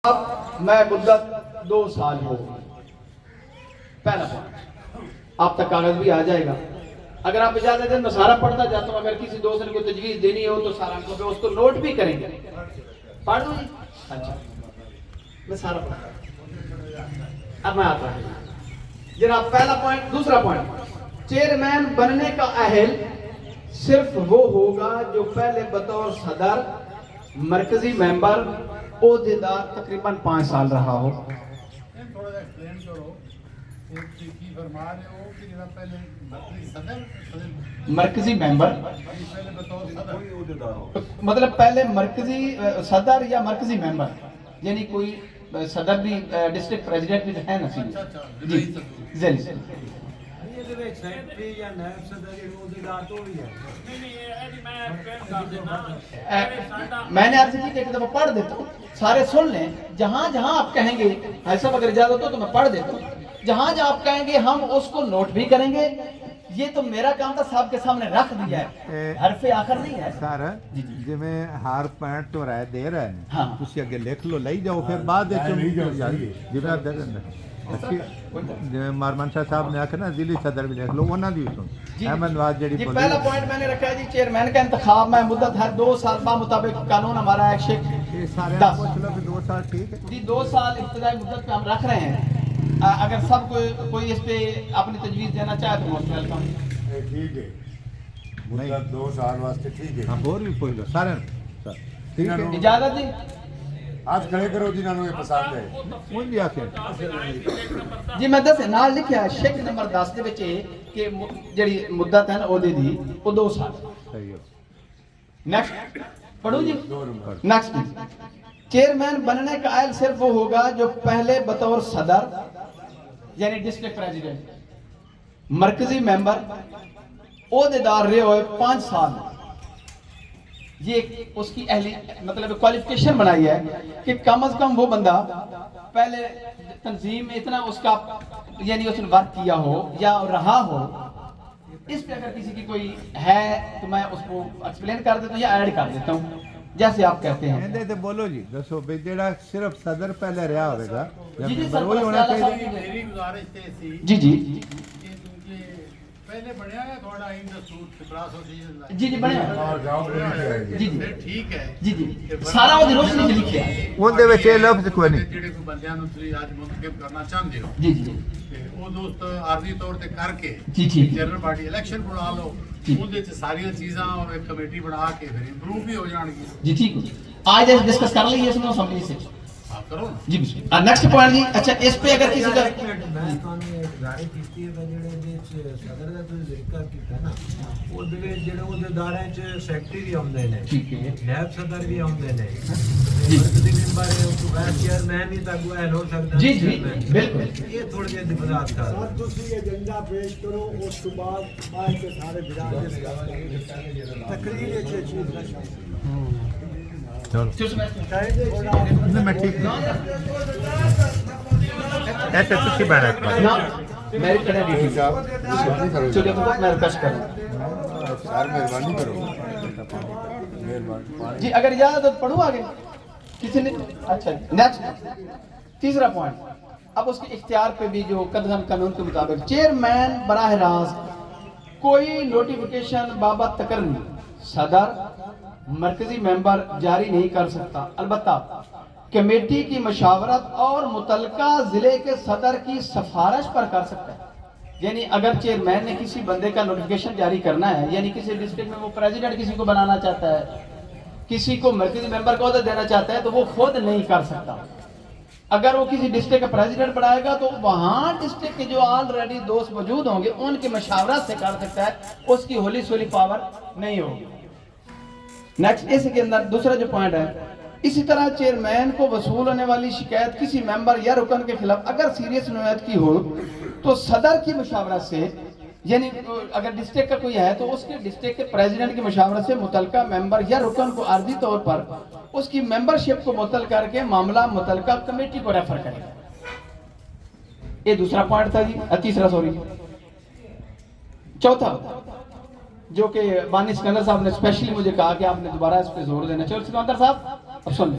اب میں مدت 2 سال ہو پہلا پوائنٹ آپ تک کاغذ بھی آ جائے گا. اگر آپ اجازت دیں میں سارا پڑھتا جاتا ہوں. اگر کسی دوست نے کوئی تجویز دینی ہو تو سارا پہ اس کو نوٹ بھی کریں گے. پڑھ دوں جی. اچھا میں سارا پڑھتا ہوں. اب میں آتا ہوں جناب. پہلا پوائنٹ. دوسرا پوائنٹ, چیئرمین بننے کا اہل صرف وہ ہوگا جو پہلے بطور صدر, مرکزی ممبر, عہدیدار تقریباً 5 سال رہا ہو. تھوڑا سا ایکسپلین کرو کی فرما رہے ہو کہ جناب پہلے مرکزی ممبر پہلے بطور صدر مطلب پہلے مرکزی صدر یا مرکزی ممبر, یعنی کوئی صدر بھی ڈسٹرکٹ پریزیڈنٹ بھی ہے نا. جی ذیلی میں نے عرض کی کہ ایک دفعہ پڑھ دیتا ہوں, سارے سن لیں. جہاں جہاں آپ کہیں گے ایسا اگر اجازت ہو تو میں پڑھ دیتا ہوں. جہاں جہاں آپ کہیں گے ہم اس کو نوٹ بھی کریں گے. یہ تو میرا کام تھا, صاحب کے سامنے رکھ دیا ہے, حرف آخر نہیں ہے سر. جی میں ہر پوائنٹ تو رائے دے رہا ہے, ہاں تسی اگے لکھ لو, لئی جاؤ پھر بعد جی میں دے دیں. مارمن شاہ صاحب نے آخر نا ضلعی صدر بھی لکھ لو, انہوں نے بھی سن. احمد نواز جڑی پہلا پوائنٹ میں نے رکھا ہے جی, چیئرمین کا انتخاب میں مدت ہے 2 سال با مطابق قانون ہمارا ہے 2 سال ٹھیک ہے جی. 2 سال ابتدائی مدت پہ ہم رکھ رہے ہیں. اگر سب کوئی اس پہ اپنی تجویز دینا چاہے تو موسٹ ویلکم. ٹھیک ہے, مدت 2 سال واسطے ٹھیک ہے. ہاں اور بھی پوچھ لو سارے ٹھیک ہے. اجازت دی آج کھڑے کرو جنہوں نے پسند ہے. وہ بھی آخر جی میں 10 نال لکھیا ہے شیک نمبر 10 دے وچ کہ جڑی مدت ہے نا عہدے دی وہ 2 سال. صحیح ہو. نیکسٹ پڑھو جی. نیکسٹ, چیئرمین بننے کا اہل صرف وہ ہوگا جو پہلے بطور صدر یعنی ڈسٹرکٹ پریزیڈنٹ, مرکزی ممبر, عہدیدار رہے ہوئے 5 سال. یہ اس کی اہلی مطلب کوالیفیکیشن بنائی ہے کہ کم از کم وہ بندہ پہلے تنظیم میں اتنا اس کا یعنی اس نے ورک کیا ہو یا رہا ہو. اس پہ اگر کسی کی کوئی ہے تو میں اس کو ایکسپلین کر دیتا ہوں یا ایڈ کر دیتا ہوں جیسے آپ کہتے ہیں. تے بولو جی, دسو بھئی جیڑا صرف صدر پہلے رہا ہوئے گا جی جی وہی ہونا چاہیے. میری گزارش تے جی جی پہلے بنیا ہے تھوڑا ان دا سوٹ کلاس ہو سی. جی جی بڑھیا. اور جاؤ بڑی جی جی ٹھیک ہے. جی جی سارا وہ روشنی سے لکھیا ہے. اون دے وچ یہ لفظ کوئی نہیں. جڑے کو بندیاں نوں تسی اج منتخب کرنا چاہندے ہو جی جی تے او دوست عارضی طور تے کر کے جی ٹھیک جنرل پارٹی الیکشن بنا لو, اودے چ ساری چیزاں اور ایک کمیٹی بنا کے پھر امپروو بھی ہو جان گی. جی ٹھیک ہے. آج ڈسکس کر لیں اس میں اسمبلی سے. ہاں کرو نا. جی بسم اللہ. نیکسٹ پوائنٹ جی. اچھا اس پہ اگر کسی کا میں تانوں ایک رائے کیتی ہے جڑے دے صدر دا تو ذکر کیتا نا, او دے جڑے او دے دارے چ سیکٹری بھی ہوندے نے, ٹھیک ہے, نائب صدر بھی ہوندے نے, مرکزی ممبر ہے او وائس چیئرمین بھی تک اہل ہو سکدا ہے. جی جی بالکل. یہ تھوڑے جے وضاحت کر سر تسی ایجنڈا پیش کرو, اس کے بعد آئے کے سارے برادری تقریر اچھی چیز نہ نہیں میں ٹھیک نہیں ایسے تسی بیٹھا میری طرح بھی ٹھیک صاحب مہربانی کرو, چلیے تو میں ریکویسٹ کروں. سر مہربانی کرو, مہربانی. جی اگر اجازت تو پڑھوں آگے کسی نے. اچھا نیکسٹ تیسرا پوائنٹ. اب اس کے اختیار پہ بھی جو قانون کے مطابق چیئرمین براہ راست کوئی نوٹیفیکیشن بابت تقرری صدر مرکزی ممبر جاری نہیں کر سکتا. البتہ کمیٹی کی مشاورت اور متعلقہ ضلع کے صدر کی سفارش پر کر سکتا ہے. یعنی اگر چیئرمین نے کسی بندے کا نوٹیفیکیشن جاری کرنا ہے, یعنی کسی ڈسٹرکٹ میں وہ پریزیڈنٹ کسی کو بنانا چاہتا ہے, کسی کو مرکزی ممبر کا عہدہ دینا چاہتا ہے, تو وہ خود نہیں کر سکتا. اگر وہ کسی ڈسٹرکٹ کا پریزیڈنٹ بنائے گا تو وہاں ڈسٹرکٹ کے جو آلریڈی دوست موجود ہوں گے ان کی مشاورت سے کر سکتا ہے, اس کی ہولی سولی پاور نہیں ہوگی. نیکسٹ اس کے اندر دوسرا جو پوائنٹ ہے, اسی طرح چیئرمین کو وصول ہونے والی شکایت کسی ممبر یا رکن کے خلاف اگر سیریس نوعیت کی ہو تو صدر کی مشاورت سے, یعنی اگر ڈسٹرکٹ کا کوئی ہے تو اس کے ڈسٹرکٹ کے پریزیڈنٹ کی مشاورت سے متعلقہ ممبر یا رکن کو عارضی طور پر اس کی ممبرشپ کو معطل کر کے معاملہ متعلقہ کمیٹی کو ریفر کرے. یہ دوسرا پوائنٹ تھا جی. تیسرا سوری. چوتھا جو کہ بانی سکندر صاحب نے اسپیشلی مجھے کہا کہ آپ نے دوبارہ اس پہ زور دینا چاہیے. سکندر صاحب اب سن لیں.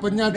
50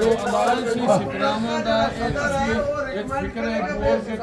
ਜੋ ਅਮਾਲ ਸੀ ਸਿਪਰਾਵਾਂ ਦਾ ਇੱਕ ਫਿਕਰ ਹੈ ਬੋਲ ਕੇ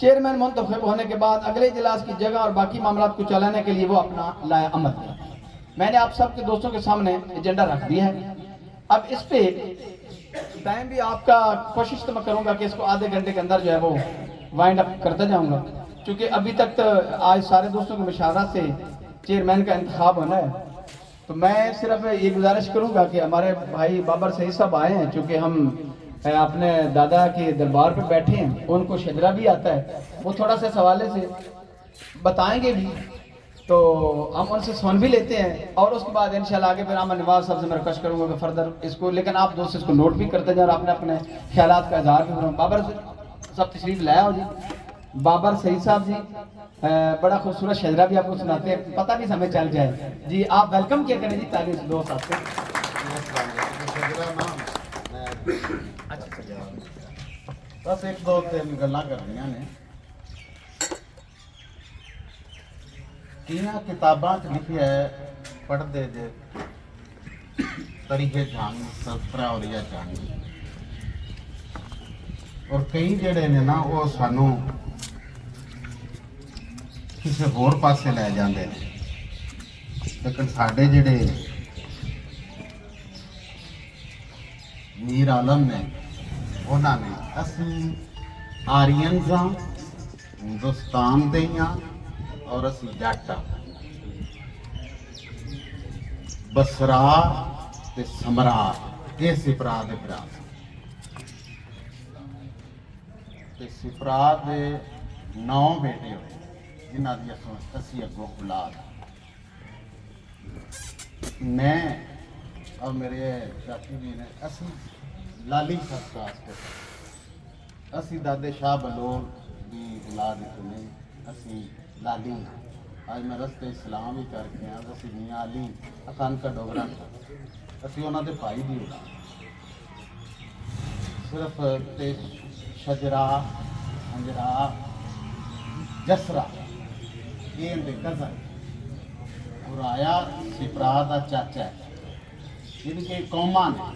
چیئرمین منتخب ہونے کے بعد اگلے اجلاس کی جگہ اور باقی معاملات کو چلانے کے لیے وہ اپنا لائے عمل کیا۔ میں نے آپ سب کے دوستوں کے سامنے ایجنڈا رکھ دیا ہے۔ اب اس پہ ٹائم بھی آپ کا کوشش تو میں کروں گا کہ اس کو آدھے گھنٹے کے اندر جو ہے وہ وائنڈ اپ کرتا جاؤں گا، چونکہ ابھی تک تو آج سارے دوستوں کے مشاورہ سے چیئرمین کا انتخاب ہونا ہے۔ تو میں صرف یہ گزارش کروں گا کہ ہمارے بھائی بابر سعید صاحب آئے ہیں، چونکہ ہم اپنے دادا کے دربار پہ بیٹھے ہیں، ان کو شجرا بھی آتا ہے، وہ تھوڑا سا حوالے سے بتائیں گے بھی، تو ہم ان سے سن بھی لیتے ہیں، اور اس کے بعد انشاءاللہ آگے پھر احمد نواز صاحب سے میں ریکویسٹ کروں گا کہ فردر اس کو، لیکن آپ دوست اس کو نوٹ بھی کرتے جائیں اور اپنے اپنے خیالات کا اظہار بھی کریں۔ بابر صاحب تشریف لایا ہو جی، بابر سعید صاحب جی بڑا خوبصورت شجرا بھی آپ کو سناتے ہیں، پتہ بھی ہمیں چل جائے جی، آپ ویلکم کیا کریں جی تعلیم سے دوست آپ سے۔ بس ایک دو تین گلاں کرنیاں نے کیاں کتاباں چ لکھیا ہے پڑھ دے جے تاریخ جنگ سفرا اور یا جنگ، اور کئی جڑے نے نا وہ سانو کسی ہور پاسے لے جاندے نے، لیکن ساڈے جڑے میر عالم نے انہوں نے اسی آرینز ہاں، ہندوستان دے ہاں، اور اسی جٹ ہاں، بسرا تے سمرا یہ سپرا دے برا تے سپرا دے 9 بیٹے ہوئے جنہ دی اسی اگوں اولاد میں اور میرے چاچی جی نے اسی لالی سرکاس کو اسی دادے شاہ بلول دی اولاد اتنے اسی لالی آج میں رستے اسلام ہی کر کے ہیں اسی میاں علی اکان کا ڈوگرا اسی انہوں دے بھائی دی اولاد صرف تے شجرا انجرا جسرا یہ اندے کزن اور آیا سپرا دا چاچا ہے جن کے قوماں نے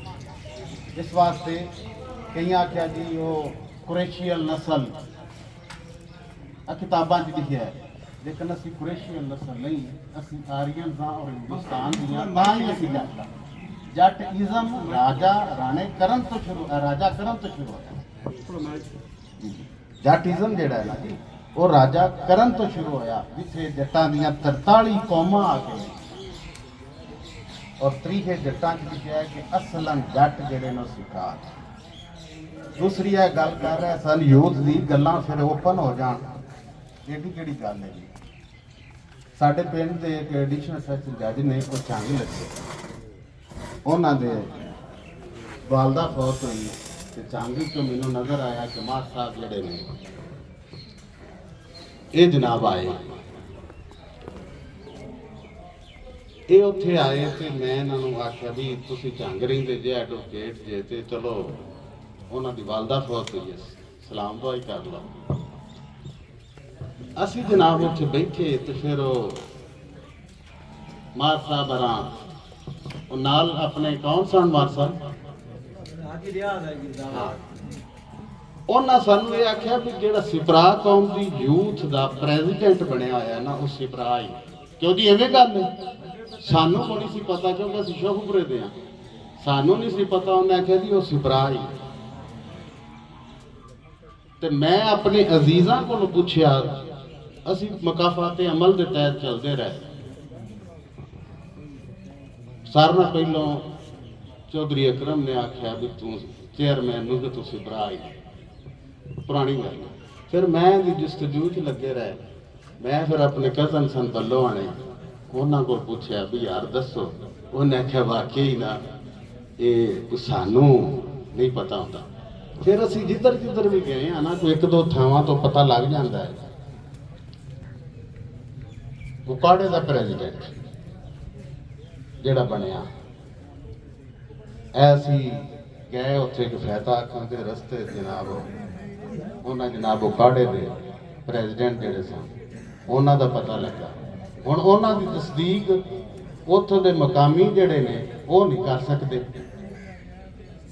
اس واسطے کئی آخیا جی وہ قریشیل نسل کتاباں لکھیا ہے، لیکن اسی قریشیل نسل نہیں، اسی آرینز ہاں اور ہندوستان دیاں تاں ہی اسی جٹ ہاں۔ جٹ ازم راجا رانے کرن تو شروع راجا کرن تو شروع ہویا، جٹ ازم جڑا ہے نا جی وہ راجا کرن تو شروع ہویا، جتھے جٹاں دیاں 43 قوماں آ کے اور تریخے جٹاں کی لکھیا ہے کہ اصلاً جٹ جڑے نو سکھا۔ دوسری ہے گل کر رہے سن یوتھ دی گلاں پھر اوپن ہو جان، یہ بھی کیڑی گل ہے جی۔ ساڈے پنڈ دے ایک ایڈیشنل سیشن جج نے وہ چنگ لگے، انہاں دے والدہ فوت ہوئی تے چنگ چوں مینوں نظر آیا کہ ماں صاحب جڑے نے یہ جناب آئے، یہ اتنے آئے تو میں انہوں آخیا بھی تسی جنگ رہندے جے ایڈوکیٹ جے تے چلو انہوں دی والدہ فوت ہوئی ہے سلام دعائی کر لو۔ اسی جناب اتنے بیٹھے تو پھر مار صاحب آرام نال اپنے کون سن مار صاحب انہاں سانوں یہ آخیا بھی جہاں سپرا قوم دی یوتھ دا پریزیڈنٹ بنیا ہوا نا وہ سپرا ہی، کیوں جی ایویں گل ہے سانوں کو نہیں سی پتا کیونکہ اسی شوہپرے دے ہاں، سانوں نہیں سی پتا، انہیں آخیا جی وہ سپرا ہی۔ تے میں اپنے عزیزاں کو پوچھیا، اسی مقافات عمل دے تحت چلتے رہے، سارنا پہلوں چودھری اکرم نے آخیا بھی تو چیئرمین نو کہ تو سپرا ہی پرانی گل، پھر میں جستجو چ لگے رہے، میں پھر اپنے کزن سن بلو آنے انہوں کو پوچھا بھی یار دسو، انہیں آخیا واقعی نا یہ سانوں نہیں پتا ہوتا، پھر اسی جدھر جدھر بھی گئے ہیں نا کوئی ایک دو تھاواں تو پتہ لگ جاتا ہے۔ اکاڑے دا پریزیڈنٹ جڑا بنیا ایسی گئے اتنے کفایت آکھاں دے رستے جناب انہاں جناب اکاڑے دے پریزیڈنٹ جڑے سن انہاں دا پتہ لگا، ہن انہاں دی تصدیق اتھوں دے مقامی جڑے نے وہ نہیں کر سکتے،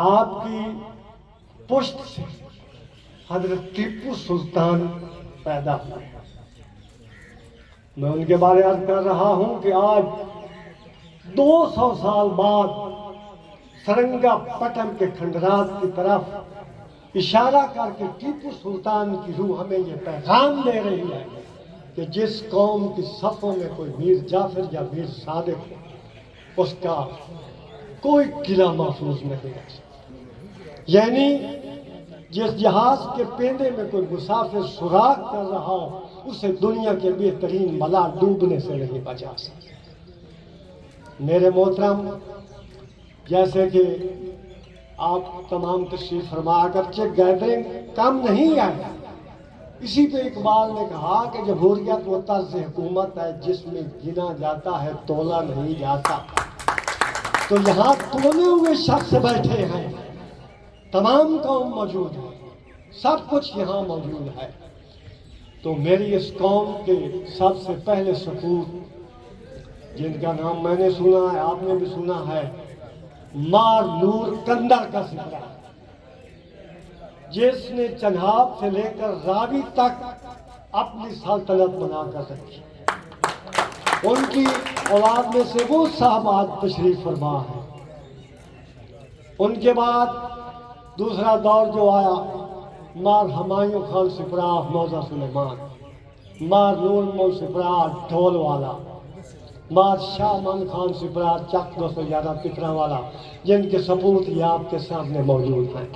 آپ کی پشت سے حضرت ٹیپو سلطان پیدا ہوئے. میں ان کے بارے عرض کر رہا ہوں کہ آج 200 سال بعد سرنگا پٹم کے کھنڈرات کی طرف اشارہ کر کے ٹیپو سلطان کی روح ہمیں یہ پیغام دے رہی ہے کہ جس قوم کی صفوں میں کوئی میر جعفر یا میر صادق ہو، اس کا کوئی قلعہ محفوظ نہیں ہے. یعنی جس جہاز کے پیندے میں کوئی مسافر سوراخ کر رہا ہو، اسے دنیا کے بہترین بلا ڈوبنے سے نہیں بچا سکتا. میرے محترم، جیسے کہ آپ تمام تشریف فرما، اگرچہ گیدرنگ کم نہیں ہے، اسی پہ اقبال نے کہا کہ جمہوریت وہ طرز حکومت ہے جس میں گنا جاتا ہے تولا نہیں جاتا. تو یہاں تولے ہوئے شخص بیٹھے ہیں، تمام قوم موجود ہے، سب کچھ یہاں موجود ہے. تو میری اس قوم کے سب سے پہلے سپوت، جن کا نام میں نے سنا ہے، آپ نے بھی سنا ہے، مار نور کندر کا سپرہ، جس نے چناب سے لے کر راوی تک اپنی سلطنت بنا کر رکھی. ان کی اولاد میں سے وہ صاحب آج تشریف فرما ہے. ان کے بعد دوسرا دور جو آیا، مار ہمایوں خان سپراہ موزہ سلیمان، مار نور مول سپراہ ڈھول والا، مار شاہ من خان سپراہ چک 211 پکرا والا، جن کے سپوت یہ آپ کے سامنے موجود ہیں.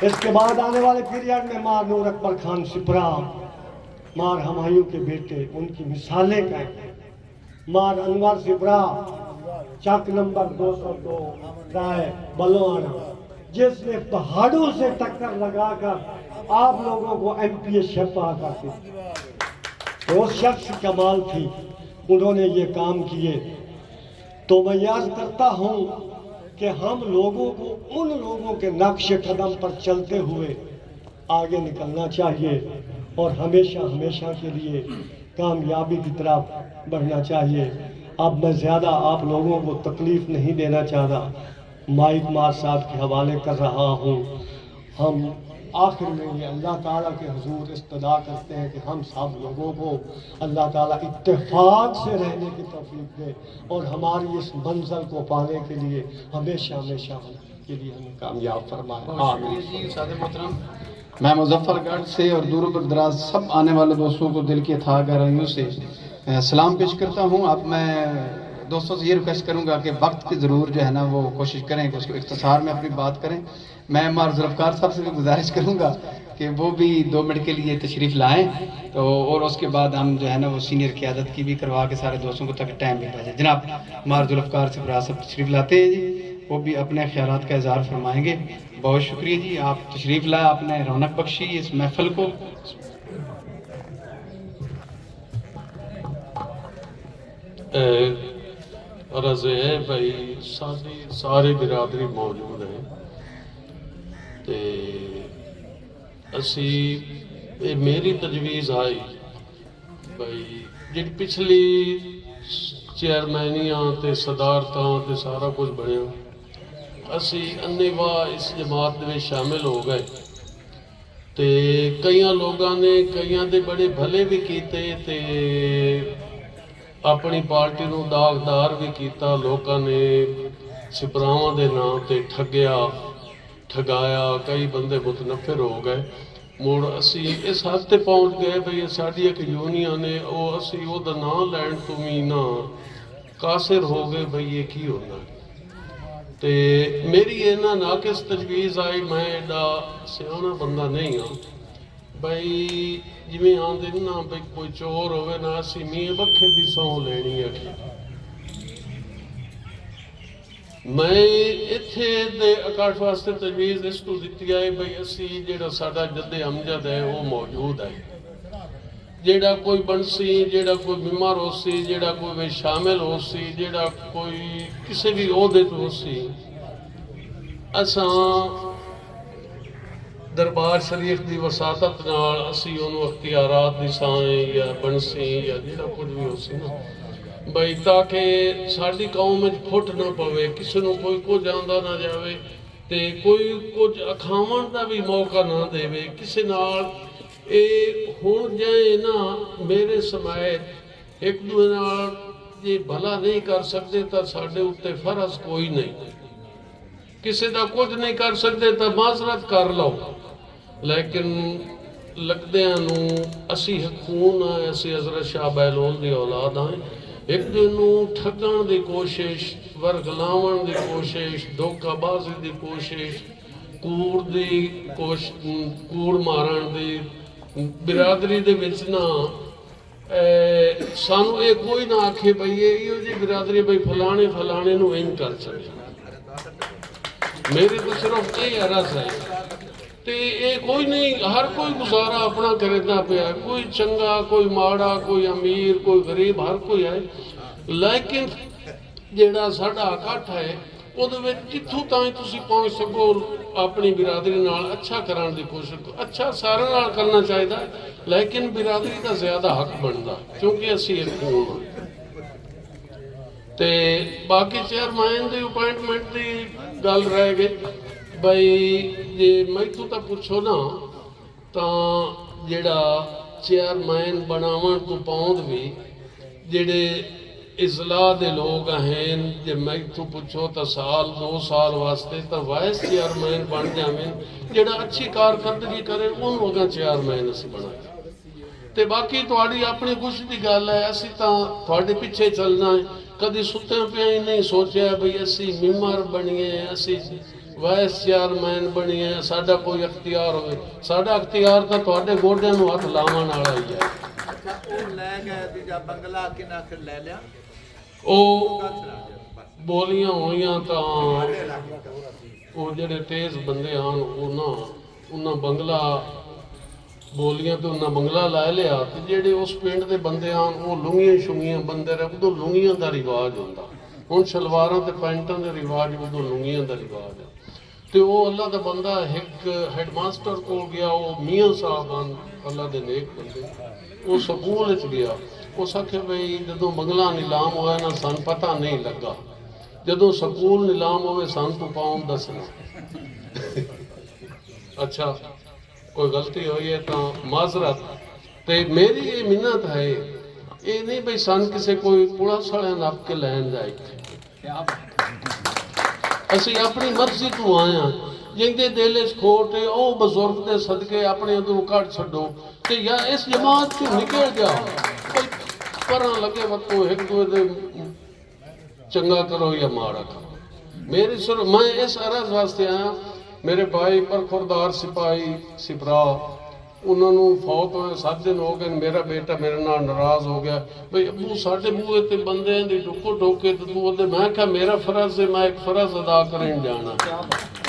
اس کے بعد آنے والے پیریڈ میں مار نور اکبر خان سپراہ، مار ہمایوں کے بیٹے، ان کی مثالیں کہیں. مار انور سپراہ چک نمبر 202 رائے بلوانا، جس نے پہاڑوں سے ٹکر لگا کر آپ لوگوں کو ایم پی اے شفا کرتی. وہ شخص کمال تھی، انہوں نے یہ کام کیے. تو میں یاد کرتا ہوں کہ ہم لوگوں کو ان لوگوں کے نقش قدم پر چلتے ہوئے آگے نکلنا چاہیے اور ہمیشہ ہمیشہ کے لیے کامیابی کی طرف بڑھنا چاہیے. اب میں زیادہ آپ لوگوں کو تکلیف نہیں دینا چاہتا، مائک مار صاحب کے حوالے کر رہا ہوں. ہم آخر میں یہ اللہ تعالیٰ کے حضور استدعا کرتے ہیں کہ ہم سب لوگوں کو اللہ تعالیٰ اتفاق سے رہنے کی توفیق دے اور ہماری اس منزل کو پانے کے لیے ہمیشہ ہمیشہ کے لیے ہمیں کامیاب فرمائے. آمین. جی سادہ محترم، میں مظفر گڑھ سے اور دور و دراز سب آنے والے دوستوں کو دل کی اتھاہ گہرائیوں سے سلام پیش کرتا ہوں. اب میں دوستوں سے یہ ریکویسٹ کروں گا کہ وقت کی ضرور جو ہے نا وہ کوشش کریں کہ اس کو اختصار میں اپنی بات کریں. میں مار ذوالفقار صاحب سے بھی گزارش کروں گا کہ وہ بھی 2 منٹ کے لیے تشریف لائیں، تو اور اس کے بعد ہم جو ہے نا وہ سینئر قیادت کی بھی کروا کے سارے دوستوں کو تک ٹائم مل جائے. جناب مار ذوالفقار سے برا صاحب تشریف لاتے ہیں جی، وہ بھی اپنے خیالات کا اظہار فرمائیں گے. بہت شکریہ جی، آپ تشریف لائے، آپ نے رونق بخشی اس محفل کو. عرض ہے بھائی ساری برادری موجود ہے تے اسی میری تجویز آئی بھائی جی پچھلی چیئرمینیاں تے صدارتاں تے سارا کچھ بنیا، اسی انیواں اس جماعت میں شامل ہو گئے تے کئیاں لوگاں نے کئیاں دے بڑے بھلے بھی کیتے تے اپنی پارٹی نو داغدار بھی کیتا. لوگاں نے سپراواں دے نام تے ٹھگایا، کئی بندے متنفر ہو گئے. مڑ اسی اس حد تے پہنچ گئے بھئی ساڈی ایک یونین نے اسی او دا نام لین تو بھی نہ قاصر ہو گئے بھئی یہ کی ہونا. تے میری اینا ناقص تجویز آئی، میں ایڈا سیانا بندہ نہیں ہوں بھئی جویں آندے نا بھئی کوئی چور ہوئے نا اسی میاں بکھے دی سوں لینی ہے. میں اتھے دے اکاٹھ واسطے تجویز اس کو دیتی آئے بھئی اسی جیڑا ساڈا جد امجد ہے وہ موجود ہے. جیڑا کوئی بنسی، جیڑا کوئی بیمار ہو سی، جیڑا کوئی بھی شامل ہو سی، جیڑا کوئی کسی بھی عہدے تو ہو سی، اساں دربار شریف دی وساطت نال اسی انہوں اختیارات دی سائیں یا بنسی یا جیڑا کچھ بھی ہو سی نا ਬਈ ਤਾਂ ਕਿ ਸਾਡੀ ਕੌਮ ਵਿੱਚ ਫੁੱਟ ਨਾ ਪਵੇ, ਕਿਸੇ ਨੂੰ ਕੋਈ ਕੁਝ ਆਉਂਦਾ ਨਾ ਜਾਵੇ ਤੇ ਕੋਈ ਕੁਝ ਅਖਾਵਣ ਦਾ ਵੀ ਮੌਕਾ ਨਾ ਦੇਵੇ ਕਿਸੇ ਨਾਲ। ਇਹ ਹੁਣ ਜੇ ਨਾ ਮੇਰੇ ਸਮਾਇਤ ਇੱਕ ਦੂਜੇ ਨਾਲ ਜੇ ਭਲਾ ਨਹੀਂ ਕਰ ਸਕਦੇ ਤਾਂ ਸਾਡੇ ਉੱਤੇ ਫਰਜ਼ ਕੋਈ ਨਹੀਂ। ਕਿਸੇ ਦਾ ਕੁਝ ਨਹੀਂ ਕਰ ਸਕਦੇ ਤਾਂ ਮਾਜ਼ਰਤ ਕਰ ਲਓ, ਲੇਕਿਨ ਲੱਗਦਿਆਂ ਨੂੰ ਅਸੀਂ ਖੂਨ ਆ, ਅਸੀਂ ਹਜ਼ਰਤ ਸ਼ਾਹ ਬਹਿਲੋਲ ਦੀ ਔਲਾਦ ਹਾਂ। ਇੱਕ ਦੂਜੇ ਨੂੰ ਠੱਗਣ ਦੀ ਕੋਸ਼ਿਸ਼, ਵਰਗਲਾਉਣ ਦੀ ਕੋਸ਼ਿਸ਼, ਧੋਖਾਬਾਜ਼ੀ ਦੀ ਕੋਸ਼ਿਸ਼, ਕੂੜ ਮਾਰਨ ਦੀ ਬਿਰਾਦਰੀ ਦੇ ਵਿੱਚ ਨਾ ਸਾਨੂੰ ਇਹ ਕੋਈ ਨਾ ਆਖੇ ਬਈ ਇਹੋ ਜਿਹੀ ਬਿਰਾਦਰੀ ਬਈ ਫਲਾਣੇ ਨੂੰ ਇੰਜ ਕਰ ਸਕਦੇ। ਮੇਰੇ ਤੋਂ ਸਿਰਫ ਇਹ ਅਰਜ਼ ਹੈ ਤੇ ਇਹ ਕੋਈ ਨਹੀਂ, ਹਰ ਕੋਈ ਗੁਜ਼ਾਰਾ ਆਪਣਾ ਕਰਦਾ ਪਿਆ, ਕੋਈ ਚੰਗਾ ਕੋਈ ਮਾੜਾ, ਕੋਈ ਅਮੀਰ ਕੋਈ ਗਰੀਬ, ਹਰ ਕੋਈ ਹੈ। ਲੇਕਿਨ ਜਿਹੜਾ ਸਾਡਾ ਇਕੱਠ ਹੈ ਉਹਦੇ ਵਿੱਚ ਜਿੱਥੋਂ ਤਾਈਂ ਤੁਸੀਂ ਪਹੁੰਚ ਸਕੋ ਆਪਣੀ ਬਿਰਾਦਰੀ ਨਾਲ ਅੱਛਾ ਕਰਨ ਦੀ ਕੋਸ਼ਿਸ਼ ਕਰੋ। ਅੱਛਾ ਸਾਰਿਆਂ ਨਾਲ ਕਰਨਾ ਚਾਹੀਦਾ, ਲੇਕਿਨ ਬਿਰਾਦਰੀ ਦਾ ਜ਼ਿਆਦਾ ਹੱਕ ਬਣਦਾ ਕਿਉਂਕਿ ਅਸੀਂ ਇੱਕ ਖੂਨ ਹਾਂ। ਤੇ ਬਾਕੀ ਚੇਅਰਮੈਨ ਦੀ ਅਪਾਇੰਟਮੈਂਟ ਦੀ ਗੱਲ ਰਹਿ ਗਈ ਬਈ ਜੇ ਮੈਥੋਂ ਤਾਂ ਪੁੱਛੋ ਨਾ ਤਾਂ ਜਿਹੜਾ ਚੇਅਰਮੈਨ ਬਣਾਉਣ ਤੋਂ ਪਾਉਂਦ ਵੀ ਜਿਹੜੇ ਇਜ਼ਲਾ ਦੇ ਲੋਕ ਹਨ, ਜੇ ਮੈਥੋਂ ਪੁੱਛੋ ਤਾਂ ਸਾਲ 2 ਸਾਲ ਵਾਸਤੇ ਤਾਂ ਵਾਈਸ ਚੇਅਰਮੈਨ ਬਣ ਜਾਵੇਂ, ਜਿਹੜਾ ਅੱਛੀ ਕਾਰਕਰਦਗੀ ਕਰੇ ਉਹਨੂੰ ਅਗਾਂ ਚੇਅਰਮੈਨ ਅਸੀਂ ਬਣਾਏ। ਤੇ ਬਾਕੀ ਤੁਹਾਡੀ ਆਪਣੀ ਖੁਸ਼ੀ ਦੀ ਗੱਲ ਹੈ, ਅਸੀਂ ਤਾਂ ਤੁਹਾਡੇ ਪਿੱਛੇ ਚੱਲਣਾ ਹੈ। ਕਦੀ ਸੁੱਤੇ ਪਿਆ ਹੀ ਨਹੀਂ ਸੋਚਿਆ ਬਈ ਅਸੀਂ ਮੈਂਬਰ ਬਣੀਏ, ਅਸੀਂ ਵਾਈਸ ਚੇਅਰਮੈਨ ਬਣੀਏ, ਸਾਡਾ ਕੋਈ ਅਖਤਿਆਰ ਹੋਵੇ। ਸਾਡਾ ਅਖਤਿਆਰ ਤਾਂ ਤੁਹਾਡੇ ਗੋਡਿਆਂ ਨੂੰ ਹੱਥ ਲਾਉਣ ਵਾਲਾ ਹੀ ਹੈ। ਅੱਛਾ ਉਹ ਲੈ ਗਏ ਦੂਜਾ ਬੰਗਲਾ ਕਿੰਨਾ ਫਿਰ ਲੈ ਲਿਆ, ਉਹ ਬੋਲੀਆਂ ਹੋਈਆਂ ਤਾਂ ਉਹ ਜਿਹੜੇ ਤੇਜ਼ ਬੰਦੇ ਹਨ ਉਹਨਾਂ ਬੰਗਲਾ ਬੋਲੀਆਂ ਤੇ ਉਹਨਾਂ ਬੰਗਲਾ ਲੈ ਲਿਆ। ਤੇ ਜਿਹੜੇ ਉਸ ਪਿੰਡ ਦੇ ਬੰਦੇ ਹਨ ਉਹ ਲੁੰਗੀਆਂ ਸ਼ੁੰਗੀਆਂ ਬੰਦੇ ਰਹੇ। ਉਦੋਂ ਲੁੰਗੀਆਂ ਦਾ ਰਿਵਾਜ ਹੁੰਦਾ, ਹੁਣ ਸ਼ਲਵਾਰਾਂ ਤੇ ਪੈਂਟਾਂ ਦੇ ਰਿਵਾਜ, ਉਦੋਂ ਲੁੰਗੀਆਂ ਦਾ ਰਿਵਾਜ ਹੈ। ਤੇ ਉਹ ਅੱਲਾ ਦਾ ਬੰਦਾ ਇੱਕ ਹੈਡਮਾਸਟਰ ਕੋਲ ਗਿਆ, ਉਹ ਮੀਆਂ ਸਾਹਿਬ ਹਨ ਅੱਲਾ ਦੇ ਨੇਕ ਬੰਦੇ, ਉਹ ਸਕੂਲ ਵਿੱਚ ਗਿਆ। ਉਸ ਆਖੇ ਬਈ ਜਦੋਂ ਬੰਗਲਾ ਨੀਲਾਮ ਹੋਇਆ ਨਾ ਸਾਨੂੰ ਪਤਾ ਨਹੀਂ ਲੱਗਾ, ਜਦੋਂ ਸਕੂਲ ਨੀਲਾਮ ਹੋਵੇ ਸਾਨੂੰ ਤੂੰ ਪਾਉਂ ਦੱਸਣਾ। ਅੱਛਾ ਕੋਈ ਗਲਤੀ ਹੋਈ ਹੈ ਤਾਂ ਮਾਜ਼ਰਤ। ਤੇ ਮੇਰੀ ਇਹ ਮਿੰਨਤ ਹੈ, ਇਹ ਨਹੀਂ ਬਈ ਸਾਨੂੰ ਕਿਸੇ ਕੋਈ ਪੁਲਿਸ ਵਾਲਿਆਂ ਨੱਪ ਕੇ ਲੈਣ ਜਾਏ। ਅਸੀਂ ਆਪਣੀ ਮਰਜ਼ੀ ਤੋਂ ਆਏ ਹਾਂ। ਜਿੰਦੇ ਦਿਲ 'ਚ ਖੋਟ ਹੈ ਉਹ ਬਜ਼ੁਰਗ ਦੇ ਸਦਕੇ ਆਪਣੇ ਅੰਦਰੋਂ ਕੱਢ ਛੱਡੋ ਤੇ ਜਾਂ ਇਸ ਜਮਾਤ 'ਚੋਂ ਨਿਕਲ ਜਾਓ। ਕੋਈ ਪਰਾਂ ਲੱਗੇ ਵਕੋ ਇੱਕ ਦੂਜੇ ਦੇ ਚੰਗਾ ਕਰੋ ਜਾਂ ਮਾੜਾ ਕਰੋ। ਮੇਰੀ ਸੁਰ ਮੈਂ ਇਸ ਅਰਜ਼ ਵਾਸਤੇ ਆਇਆ, ਮੇਰੇ ਭਾਈ ਪਰਖੁਰਦਾਰ ਸਿਪਾਹੀ ਸਿਪਰਾ ਉਹਨਾਂ ਨੂੰ ਫੌਤ ਹੋਏ 7 ਦਿਨ ਹੋ ਗਏ। ਮੇਰਾ ਬੇਟਾ ਮੇਰੇ ਨਾਲ ਨਾਰਾਜ਼ ਹੋ ਗਿਆ ਬਈ ਅੱਬੂ ਸਾਡੇ ਬੂਹੇ ਤੇ ਬੰਦਿਆਂ ਦੀ ਡੁੱਕੋ ਡੋਕੇ ਤੇ ਤੂੰ ਉਹਦੇ। ਮੈਂ ਕਿਹਾ ਮੇਰਾ ਫਰਜ਼ ਹੈ, ਮੈਂ ਇੱਕ ਫਰਜ਼ ਅਦਾ ਕਰਨ ਜਾਣਾ,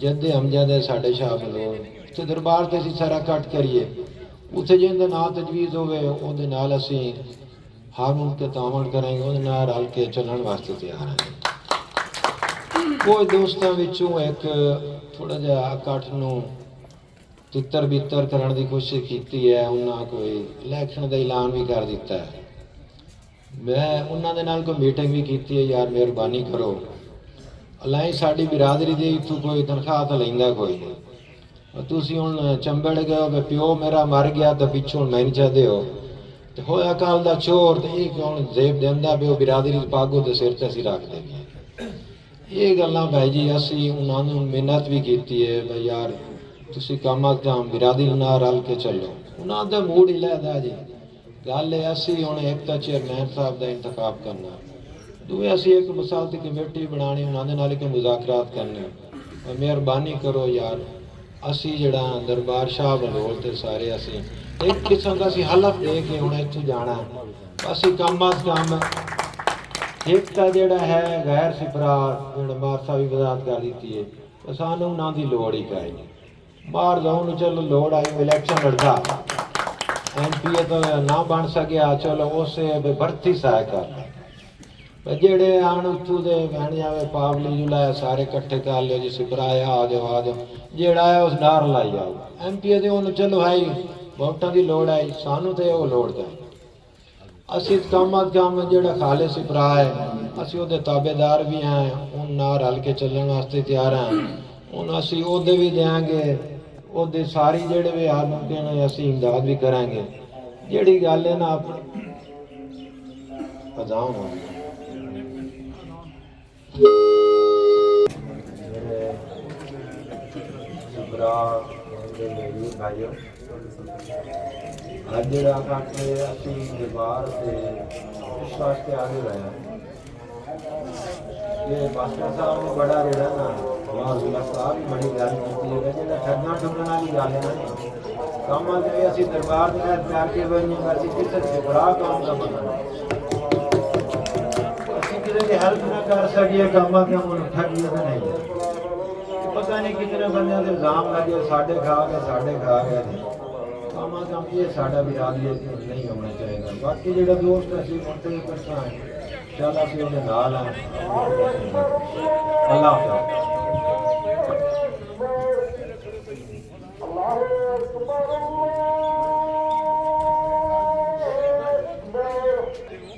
ਜੱਦੇ ਹਮਜ਼ਾਦੇ ਸਾਡੇ ਸ਼ਾਹ ਬਲੋਰ ਤੇ ਦਰਬਾਰ ਤੇ ਅਸੀਂ ਸਾਰਾ ਕੱਟ ਕਰੀਏ ਉੱਥੇ ਜਿਹਦੇ ਨਾਂ ਤਜਵੀਜ਼ ਹੋਵੇ ਉਹਦੇ ਨਾਲ ਅਸੀਂ ਹਰ ਮੁਮਕਿਨ ਤਾਮਣ ਕਰਾਂਗੇ, ਉਹਦੇ ਨਾਲ ਰਲ ਕੇ ਚੱਲਣ ਵਾਸਤੇ ਤਿਆਰ ਹਾਂ। ਕੋਈ ਦੋਸਤਾਂ ਵਿੱਚੋਂ ਇੱਕ ਥੋੜਾ ਜਿਹਾ ਇਕੱਠ ਨੂੰ ਤਿੱਤਰ ਬਿੱਤਰ ਕਰਨ ਦੀ ਕੋਸ਼ਿਸ਼ ਕੀਤੀ ਹੈ, ਉਹਨਾਂ ਕੋਈ ਇਲੈਕਸ਼ਨ ਦਾ ਐਲਾਨ ਵੀ ਕਰ ਦਿੱਤਾ ਹੈ। ਮੈਂ ਉਹਨਾਂ ਦੇ ਨਾਲ ਕੋਈ ਮੀਟਿੰਗ ਵੀ ਕੀਤੀ ਹੈ, ਯਾਰ ਮਿਹਰਬਾਨੀ ਕਰੋ ਅਲਾਈ ਸਾਡੀ ਬਿਰਾਦਰੀ ਦੀ ਇੱਥੋਂ ਕੋਈ ਤਨਖਾਹ ਤਾਂ ਲੈਂਦਾ ਕੋਈ ਨਹੀਂ, ਤੁਸੀਂ ਹੁਣ ਚੰਬੜ ਗਏ ਹੋ ਕਿ ਪਿਓ ਮੇਰਾ ਮਰ ਗਿਆ ਤਾਂ ਪਿੱਛੋਂ ਨਹੀਂ ਚਾਹਦੇ ਹੋ ਤੇ ਹੋਇਆ ਕੱਲ ਦਾ ਚੋਰ ਤੇ ਇਹ ਕੌਣ ਜ਼ੇਬ ਦਿੰਦਾ ਪਿਓ ਬਿਰਾਦਰੀ ਪਾਗੋ ਦੇ ਸਿਰ ਤੇ ਅਸੀਂ ਰੱਖ ਦੇਣੀ। ਇਹ ਗੱਲਾਂ ਭਾਈ ਜੀ ਅਸੀਂ ਉਹਨਾਂ ਨੂੰ ਮਿਹਨਤ ਵੀ ਕੀਤੀ ਹੈ ਬਈ ਯਾਰ ਤੁਸੀਂ ਕੰਮ ਕੰਮ ਬਿਰਾਦਰੀ ਨਾਲ ਰਲ ਕੇ ਚੱਲੋ, ਉਹਨਾਂ ਦਾ ਮੂਡ ਹੀ ਲੈਦਾ ਜੀ। ਗੱਲ ਹੈ ਅਸੀਂ ਹੁਣ ਇੱਕ ਤਾਂ ਚੇਅਰਮੈਨ ਸਾਹਿਬ ਦਾ ਇੰਤਖਾਬ ਕਰਨਾ, ਦੂਏ ਅਸੀਂ ਇੱਕ ਮਸਾਲਤੀ ਕਮੇਟੀ ਬਣਾਉਣੀ, ਉਹਨਾਂ ਦੇ ਨਾਲ ਇੱਕ ਮੁਜ਼ਾਕਰਾਤ ਕਰਨੇ। ਮਿਹਰਬਾਨੀ ਕਰੋ ਯਾਰ ਅਸੀਂ ਜਿਹੜਾ ਦਰਬਾਰ ਸ਼ਾਹ ਬਲੋਲ ਤੇ ਸਾਰੇ ਅਸੀਂ ਇੱਕ ਕਿਸਮ ਦਾ ਅਸੀਂ ਹਲਫ ਦੇ ਕੇ ਹੁਣ ਇੱਥੋਂ ਜਾਣਾ, ਅਸੀਂ ਕੰਮ ਕੰਮ ਇੱਕ ਤਾਂ ਜਿਹੜਾ ਹੈ ਗੈਰ ਸਿਪਰਾ ਜਿਹੜਾ ਮਾਰ ਸਾਹਿਬ ਵੀ ਵਜ਼ਾਹਤ ਕਰ ਦਿੱਤੀ ਹੈ ਸਾਨੂੰ ਉਹਨਾਂ ਦੀ ਲੋੜ ਹੀ ਕਾਇ ਨਹੀਂ। ਬਾਹਰ ਜਾਉਣ ਨੂੰ ਚਲੋ ਲੋੜ ਆਈ ਇਲੈਕਸ਼ਨ ਲੜਦਾ MP ਤਾਂ ਨਾ ਬਣ ਸਕਿਆ, ਚਲੋ ਉਸੇ ਭਰਤੀ ਸਹਾਇਕ ਜਿਹੜੇ ਆਣ ਉੱਥੋਂ ਦੇ ਬਹਿਣ ਜਾਵੇ ਪਾਵਲੀ ਜੁਲਾਇਆ ਸਾਰੇ ਇਕੱਠੇ ਕਰ ਲਿਓ ਜੀ ਸਿਪਰਾ ਆ ਜਾਓ ਜਿਹੜਾ ਹੈ ਉਸ ਨਾਰ ਲਾਈ ਜਾਓ। MP ਦੇ ਉਹਨੂੰ ਚਲੋ ਆਈ ਵੋਟਾਂ ਦੀ ਲੋੜ ਆਈ, ਸਾਨੂੰ ਤੇ ਉਹ ਲੋੜ ਤਾਂ ਅਸੀਂ ਕੰਮ ਜਿਹੜਾ ਖਾਲੇ ਸਿਪਰਾ ਹੈ ਅਸੀਂ ਉਹਦੇ ਤਾਬੇਦਾਰ ਵੀ ਹਾਂ, ਉਹ ਨਾਲ ਰਲ ਕੇ ਚੱਲਣ ਵਾਸਤੇ ਤਿਆਰ ਹਾਂ। ਹੁਣ ਅਸੀਂ ਉਹਦੇ ਵੀ ਦਿਆਂਗੇ, ਉਹਦੇ ਸਾਰੀ ਜਿਹੜੇ ਵੀ ਹਰ ਮੁਮਕਿਨ ਅਸੀਂ ਇਮਦਾਦ ਵੀ ਕਰਾਂਗੇ। ਜਿਹੜੀ ਗੱਲ ਹੈ ਨਾ ਆਪਣੀ ਪਜਾਉ ਭਾਈਓ ਅੱਜ ਜਿਹੜਾ ਕੱਟ ਅਸੀਂ ਦਰਬਾਰ ਤੇ ਇਸ ਵਾਸਤੇ ਆਗੇ ਰਹੇ ਇਹ ਬਾਦਸ਼ਾਹ ਸਾਹਿਬ ਨੇ ਬੜਾ ਜਿਹੜਾ ਨਾ ਮਾਜ਼ੂਲਾ ਸਾਹਿਬ ਵੀ ਬੜੀ ਗੱਲ ਕੀਤੀ ਹੈ ਜਿਹੜਾ ਠੱਗਾਂ ਠੁੱਗਣ ਵਾਲੀ ਗੱਲ ਹੈ ਨਾ ਕੰਮਾਂ ਦੇ ਅਸੀਂ ਦਰਬਾਰ ਦੇ ਨਾਲ ਪਿਆਰ ਕੇ ਬਣੀ ਅਸੀਂ ਕਿਸੇ ਦੇ ਬੜਾ ਕੰਮ ਦਾ ਬਣਾਉਣਾ ਅਸੀਂ ਕਿਸੇ ਦੀ ਹੈਲਪ ਨਾ ਕਰ ਸਕੀਏ ਕੰਮਾਂ ਦੇ ਨੂੰ ਠੱਗੀ ਤਾਂ ਨਹੀਂ ਪਤਾ ਨਹੀਂ ਕਿਤਨੇ ਬੰਦਿਆਂ ਦੇ ਇਲਜ਼ਾਮ ਲੱਗੇ ਸਾਡੇ ਖਾ ਗਏ ਕੰਮਾਂ ਕੰਮ ਇਹ ਸਾਡਾ ਬਿਰਾਦਰੀ ਨਹੀਂ ਹੋਣਾ ਚਾਹੀਦਾ। ਬਾਕੀ ਜਿਹੜਾ ਦੋਸਤ ਅਸੀਂ ਮੁੰਡੇ ਇਕੱਠਾ ਹੈ ਚੱਲ ਅਸੀਂ ਉਹਦੇ ਨਾਲ ਹਾਂ। ਅੱਲਾਹ